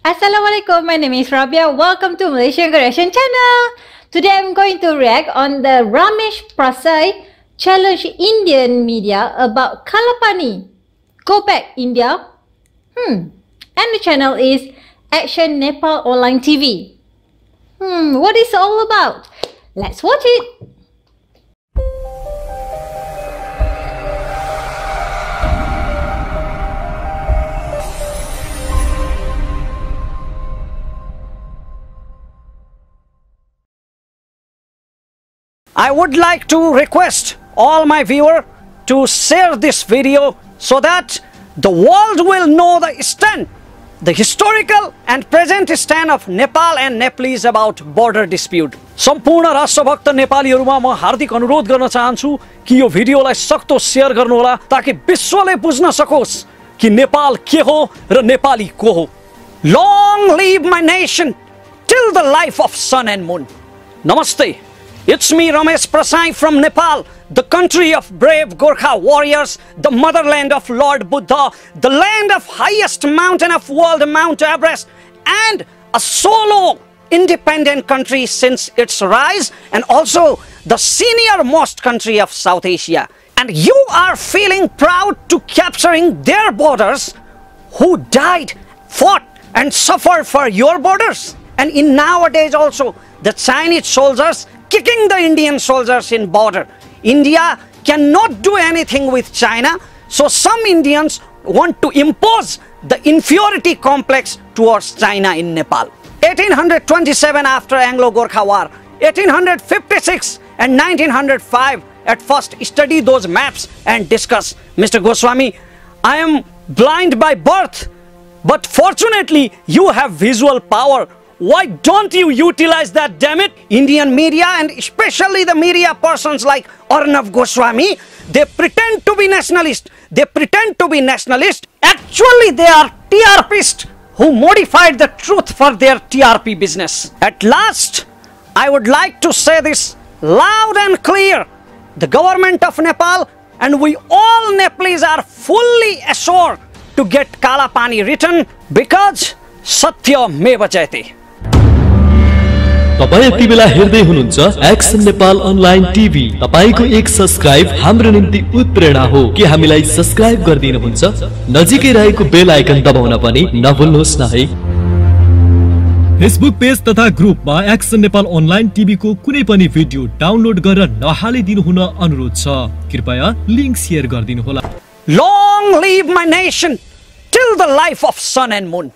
Assalamualaikum, my name is Rabia. Welcome to Malaysian Girl Reactions channel. Today I'm going to react on the Ramesh Prasai challenge Indian media about kalapani. Go back India. And the channel is Action Nepal Online TV. What is it all about? Let's watch it. I would like to request all my viewers to share this video so that the world will know the stand, the historical and present stand of Nepal and Nepalese about border dispute. सम्पूर्ण राष्ट्रभक्त नेपालीहरुमा म हार्दिक अनुरोध गर्न चाहन्छु कि यो भिडियोलाई सक्दो share गर्नुहोला ताकि विश्वले बुझ्न सकोस् कि नेपाल के हो र नेपाली को हो. Long live my nation till the life of sun and moon. Namaste. It's me, Ramesh Prasai from Nepal, the country of brave Gorkha warriors, the motherland of Lord Buddha, the land of highest mountain of world, Mount Everest, and a solo independent country since its rise, and also the senior most country of South Asia. And you are feeling proud to capturing their borders who died, fought, and suffered for your borders. And in nowadays also, the Chinese soldiers kicking the Indian soldiers in border. India cannot do anything with China, so some Indians want to impose the inferiority complex towards China in Nepal. 1827 after Anglo-Gorkha War, 1856 and 1905, at first study those maps and discuss. Mr. Goswami, I am blind by birth, but fortunately you have visual power. Why don't you utilize that, damn it? Indian media and especially the media persons like Arnav Goswami, they pretend to be nationalist. They pretend to be nationalist. Actually, they are TRPists who modified the truth for their TRP business. At last, I would like to say this loud and clear. The government of Nepal and we all Nepalese are fully assured to get kalapani written because Satya Meva Jayate. तपाई यति बेला हेर्दै हुनुहुन्छ action Nepal online TV. तपाईको एक subscribe हाम्रो निम्ति उत्प्रेरणा हो. के हामीलाई सब्स्क्राइब गर्दिनुहुन्छ? नजिकै रहेको बेल आइकन दबाउन पनि नभुल्नुहोस् न है. फेसबुक पेज तथा ग्रुपमा एक्सन नेपाल अनलाइन टिभी को कुनै पनि भिडियो डाउनलोड गरेर नहालिदिनु हुन अनुरोध छ. कृपया लिंक शेयर गरिदिनु होला. Long live my nation till the life of sun and moon.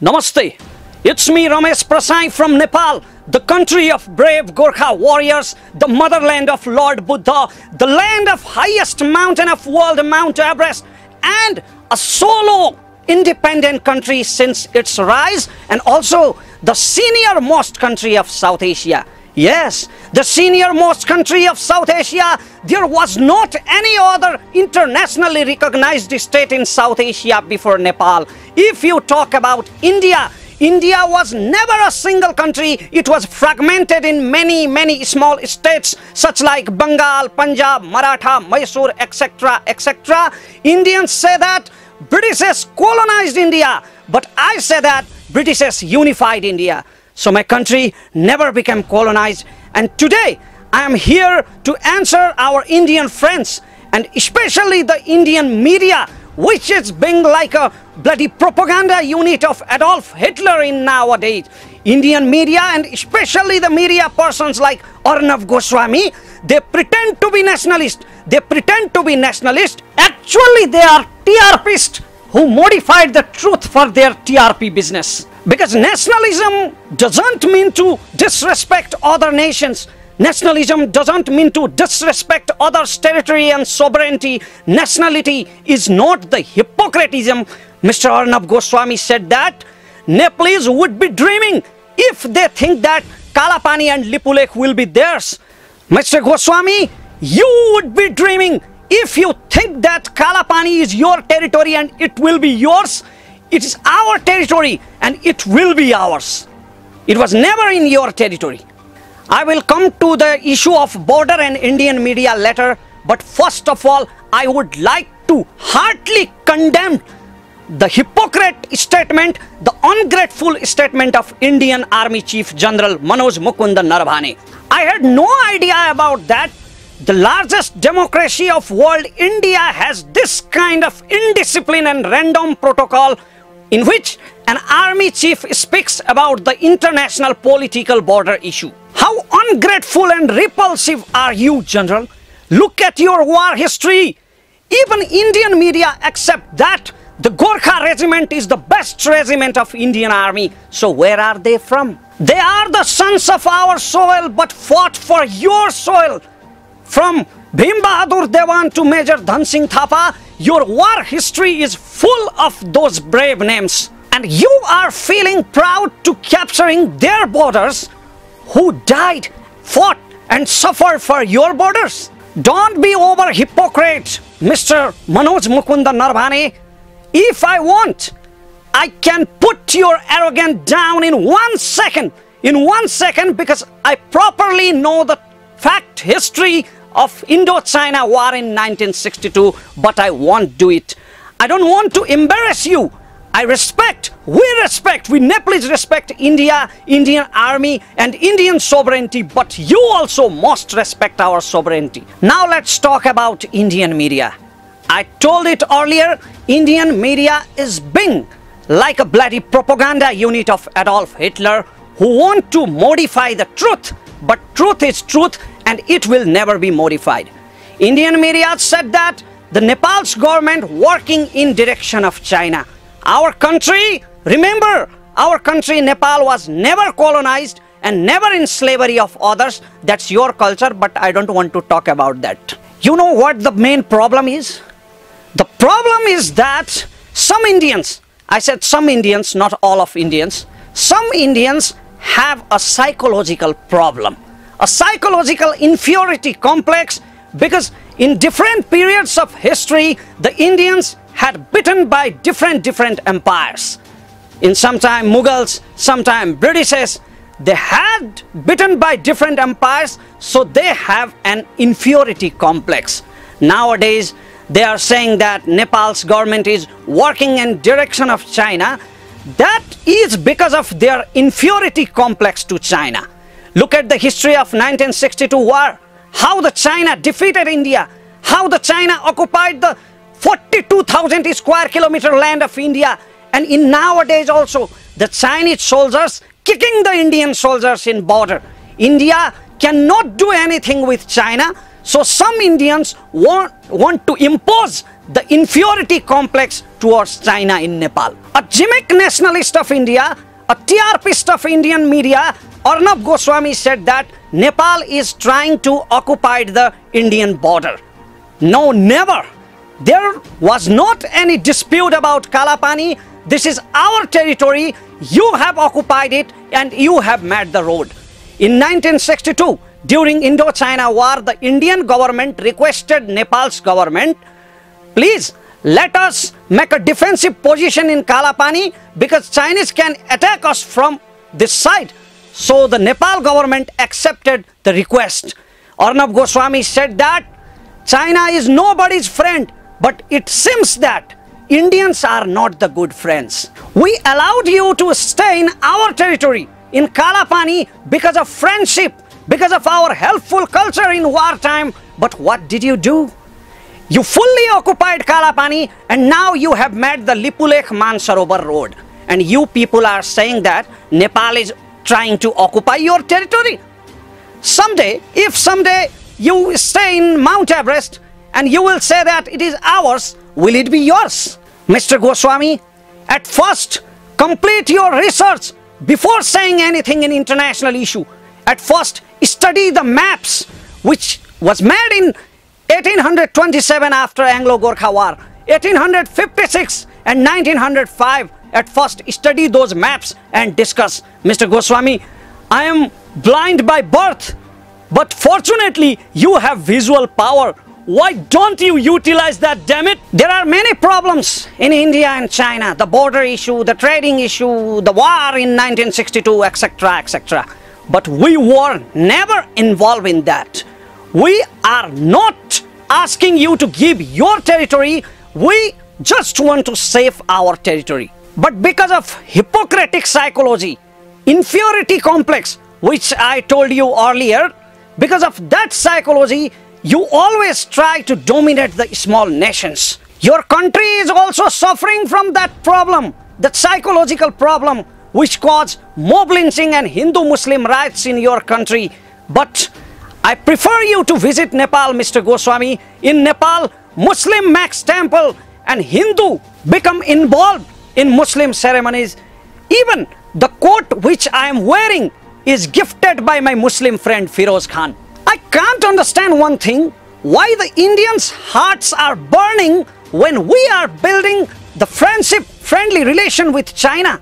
Namaste. It's me, Ramesh Prasai from Nepal, the country of brave Gorkha warriors, the motherland of Lord Buddha, the land of highest mountain of world, Mount Everest, and a solo independent country since its rise, and also the senior most country of South Asia. Yes, the senior most country of South Asia. There was not any other internationally recognized state in South Asia before Nepal. If you talk about India, India was never a single country. It was fragmented in many small states such like Bengal, Punjab, Maratha, Mysore, etc. etc. Indians say that Britishers colonized India, but I say that Britishers unified India. So my country never became colonized, and today I am here to answer our Indian friends and especially the Indian media, which is being like a bloody propaganda unit of Adolf Hitler in nowadays. Indian media and especially the media persons like Arnav Goswami, they pretend to be nationalist. They pretend to be nationalist. Actually, they are TRPists who modified the truth for their TRP business. Because nationalism doesn't mean to disrespect other nations. Nationalism doesn't mean to disrespect others' territory and sovereignty. Nationality is not the hypocritism. Mr. Arnav Goswami said that Nepalese would be dreaming if they think that Kalapani and Lipulekh will be theirs. Mr. Goswami, you would be dreaming if you think that Kalapani is your territory and it will be yours. It is our territory and it will be ours. It was never in your territory. I will come to the issue of border and Indian media later, but first of all, I would like to heartily condemn the hypocrite statement, the ungrateful statement of Indian Army Chief General Manoj Mukund Naravane. I had no idea about that. The largest democracy of world, India, has this kind of indiscipline and random protocol in which an army chief speaks about the international political border issue. How ungrateful and repulsive are you, General? Look at your war history. Even Indian media accept that the Gorkha regiment is the best regiment of Indian army. So where are they from? They are the sons of our soil but fought for your soil. From Bhim Bahadur Dewan to Major Dhan Singh Thapa, your war history is full of those brave names. And you are feeling proud to capturing their borders who died, fought and suffered for your borders. Don't be over hypocrite, Mr. Manoj Mukund Naravane. If I want, I can put your arrogance down in 1 second. In 1 second, because I properly know the fact history of Indo-China war in 1962, but I won't do it. I don't want to embarrass you. We Nepalese respect India, Indian army and Indian sovereignty, but you also must respect our sovereignty. Now let's talk about Indian media. I told it earlier, Indian media is being like a bloody propaganda unit of Adolf Hitler who want to modify the truth, but truth is truth and it will never be modified. Indian media said that the Nepal's government working in direction of China. Our country, remember, our country Nepal was never colonized and never in slavery of others. That's your culture, but I don't want to talk about that. You know what the main problem is? The problem is that some Indians, I said some Indians, not all of Indians, some Indians have a psychological problem, a psychological inferiority complex, because in different periods of history, the Indians had bitten by different empires. In sometime Mughals, sometime Britishes, they had bitten by different empires, so they have an inferiority complex. Nowadays, they are saying that Nepal's government is working in direction of China. That is because of their inferiority complex to China. Look at the history of 1962 war, how the China defeated India, how the China occupied the 42,000 square kilometer land of India, and in nowadays also the Chinese soldiers kicking the Indian soldiers in border. India cannot do anything with China, so some Indians want to impose the inferiority complex towards China in Nepal. A gimmick nationalist of India, a TRPist of Indian media, Arnab Goswami said that Nepal is trying to occupy the Indian border. No, never. There was not any dispute about Kalapani. This is our territory. You have occupied it and you have made the road. In 1962, during Indo-China war, the Indian government requested Nepal's government, please let us make a defensive position in Kalapani because Chinese can attack us from this side. So the Nepal government accepted the request. Arnab Goswami said that China is nobody's friend, but it seems that Indians are not the good friends. We allowed you to stay in our territory, in Kalapani, because of friendship, because of our helpful culture in wartime. But what did you do? You fully occupied Kalapani and now you have made the Lipulekh Mansarovar road. And you people are saying that Nepal is trying to occupy your territory. Someday, if someday you stay in Mount Everest and you will say that it is ours, will it be yours? Mr. Goswami, at first, complete your research before saying anything in international issue. At first, study the maps which was made in 1827 after Anglo-Gorkha War, 1856 and 1905. At first, study those maps and discuss. Mr. Goswami, I am blind by birth, but fortunately, you have visual power. Why don't you utilize that, damn it? There are many problems in India and China. The border issue, the trading issue, the war in 1962, etc., etc. But we were never involved in that. We are not asking you to give your territory. We just want to save our territory. But because of Hippocratic psychology, inferiority complex, which I told you earlier, because of that psychology, you always try to dominate the small nations. Your country is also suffering from that problem, that psychological problem which caused mob lynching and Hindu-Muslim riots in your country. But I prefer you to visit Nepal, Mr. Goswami. In Nepal, Muslim Max temple and Hindu become involved in Muslim ceremonies. Even the coat which I am wearing is gifted by my Muslim friend Firoz Khan. I can't understand one thing, why the Indians' hearts are burning when we are building the friendly relation with China.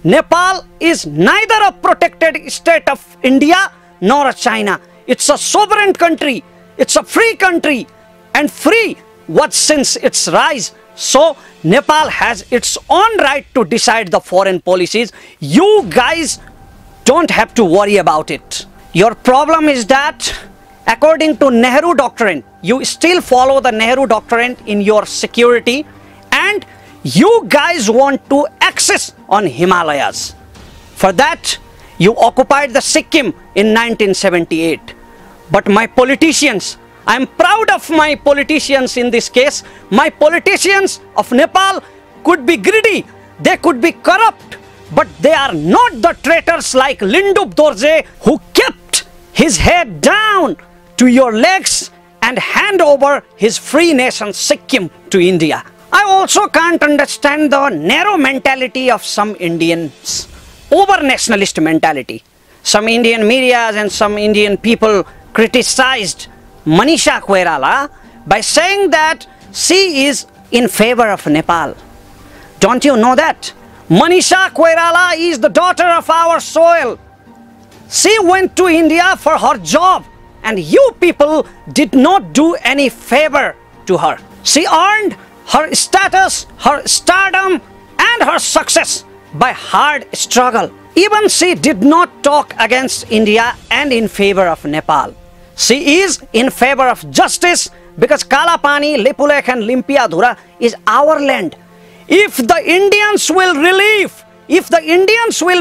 Nepal is neither a protected state of India nor a China. It's a sovereign country. It's a free country, and free was since its rise. So Nepal has its own right to decide the foreign policies. You guys don't have to worry about it. Your problem is that according to Nehru doctrine, you still follow the Nehru doctrine in your security, and you guys want to access on Himalayas. For that, you occupied the Sikkim in 1978. But my politicians, I am proud of my politicians in this case. My politicians of Nepal could be greedy, they could be corrupt, but they are not the traitors like Lindup Dorje, who kept his head down to your legs and hand over his free nation Sikkim to India. I also can't understand the narrow mentality of some Indians, over-nationalist mentality. Some Indian media and some Indian people criticized Manisha Koirala by saying that she is in favor of Nepal. Don't you know that? Manisha Koirala is the daughter of our soil. She went to India for her job, and you people did not do any favor to her. She earned her status, her stardom, and her success by hard struggle. Even she did not talk against India and in favor of Nepal. She is in favor of justice because Kalapani, Lipulekh and Limpiadhura is our land. If the Indians will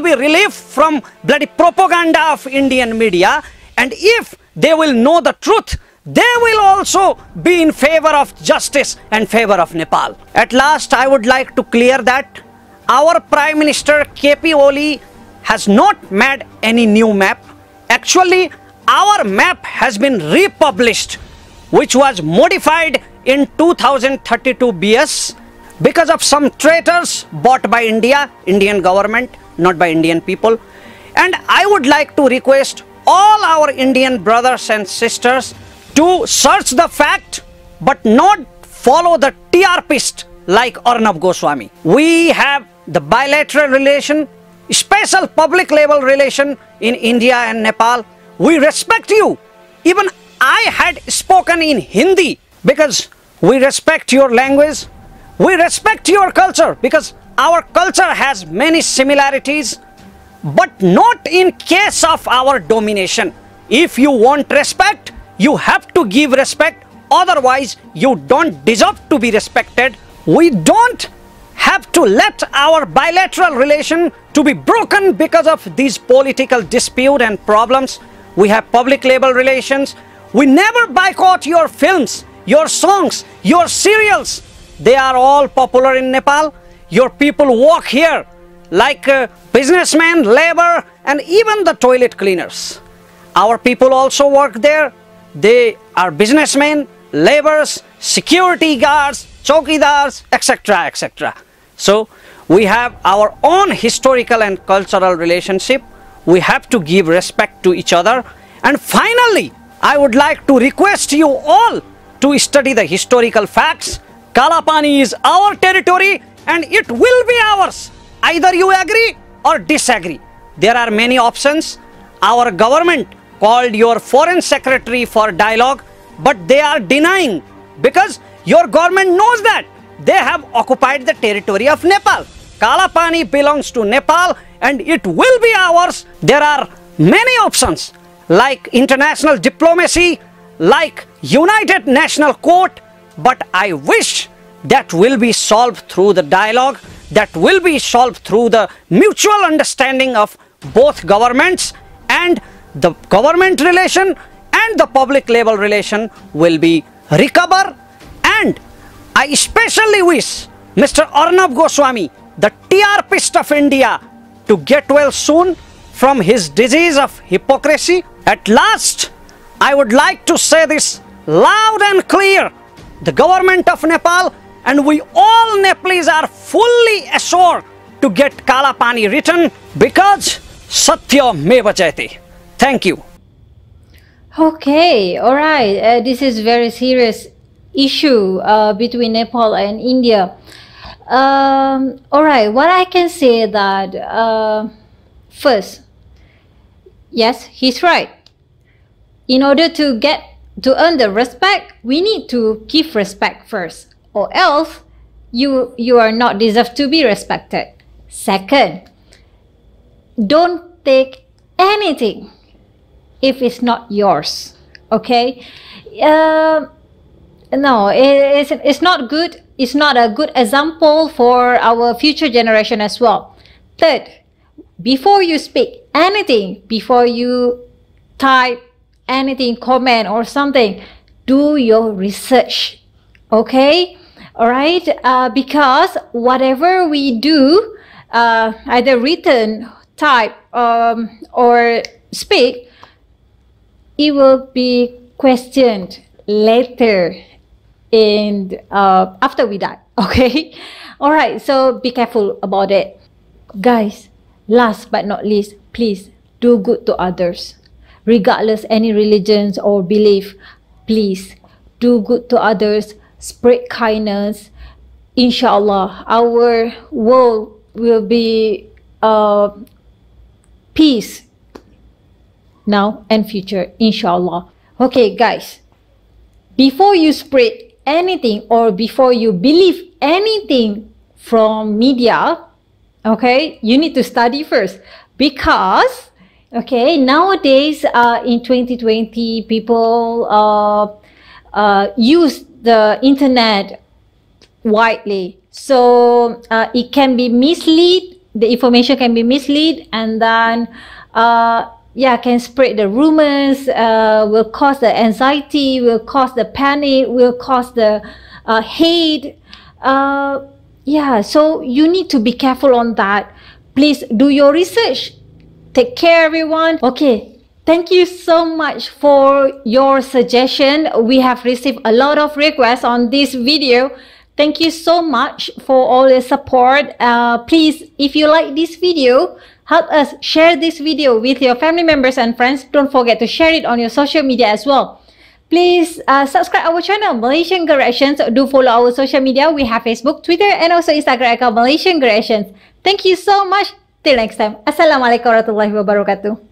be relieved from bloody propaganda of Indian media, and if they will know the truth, they will also be in favor of justice and favor of Nepal. At last, I would like to clear that our Prime Minister KP Oli has not made any new map. Actually, our map has been republished, which was modified in 2032 BS because of some traitors bought by Indian government, not by Indian people. And I would like to request all our Indian brothers and sisters to search the fact but not follow the TRPist like Arnab Goswami. We have the bilateral relation, special public level relation in India and Nepal. We respect you. Even I had spoken in Hindi because we respect your language. We respect your culture because our culture has many similarities, but not in case of our domination. If you want respect, you have to give respect. Otherwise, you don't deserve to be respected. We don't have to let our bilateral relation to be broken because of these political dispute and problems. We have public level relations. We never boycott your films, your songs, your serials. They are all popular in Nepal. Your people walk here like businessmen, labor, and even the toilet cleaners. Our people also work there. They are businessmen, laborers, security guards, chowkidars, etc., etc. So we have our own historical and cultural relationship. We have to give respect to each other. And finally, I would like to request you all to study the historical facts. Kalapani is our territory and it will be ours. Either you agree or disagree. There are many options. Our government called your foreign secretary for dialogue, but they are denying because your government knows that they have occupied the territory of Nepal. Kalapani belongs to Nepal and it will be ours. There are many options like international diplomacy, like United National Court, but I wish that will be solved through the dialogue, that will be solved through the mutual understanding of both governments, and the government relation and the public level relation will be recover. And I especially wish Mr. Arnab Goswami, the TRPist of India, to get well soon from his disease of hypocrisy. At last, I would like to say this loud and clear. The government of Nepal and we all Nepalese are fully assured to get Kalapani written, because Satya Meva Jayate. Thank you. Okay, all right. This is very serious issue between Nepal and India. All right, what I can say that first, yes, he's right. In order to earn the respect, we need to give respect first, or else you are not deserved to be respected. Second, don't take anything if it's not yours. Okay, no, it's not good. It's not a good example for our future generation as well. Third, before you speak anything, before you type anything, comment or something, do your research. Okay, all right, because whatever we do, either written, type, or speak, it will be questioned later and after we die. Okay, all right, so be careful about it, guys. Last but not least, please do good to others, regardless any religions or belief. Please do good to others, spread kindness. Inshallah, our world will be peace now and future, inshallah. Okay, guys, before you spread anything or before you believe anything from media, okay, you need to study first, because okay, nowadays in 2020 people use the internet widely, so it can be mislead, the information can be mislead, and then yeah, can spread the rumors, will cause the anxiety, will cause the panic, will cause the hate. Yeah, so you need to be careful on that. Please do your research. Take care, everyone. Okay, thank you so much for your suggestion. We have received a lot of requests on this video. Thank you so much for all the support. Please, if you like this video, help us share this video with your family members and friends. Don't forget to share it on your social media as well. Please subscribe our channel, Malaysian Girl Reactions. Do follow our social media. We have Facebook, Twitter, and also Instagram account, Malaysian Girl Reactions. Thank you so much. Till next time. Assalamualaikum warahmatullahi wabarakatuh.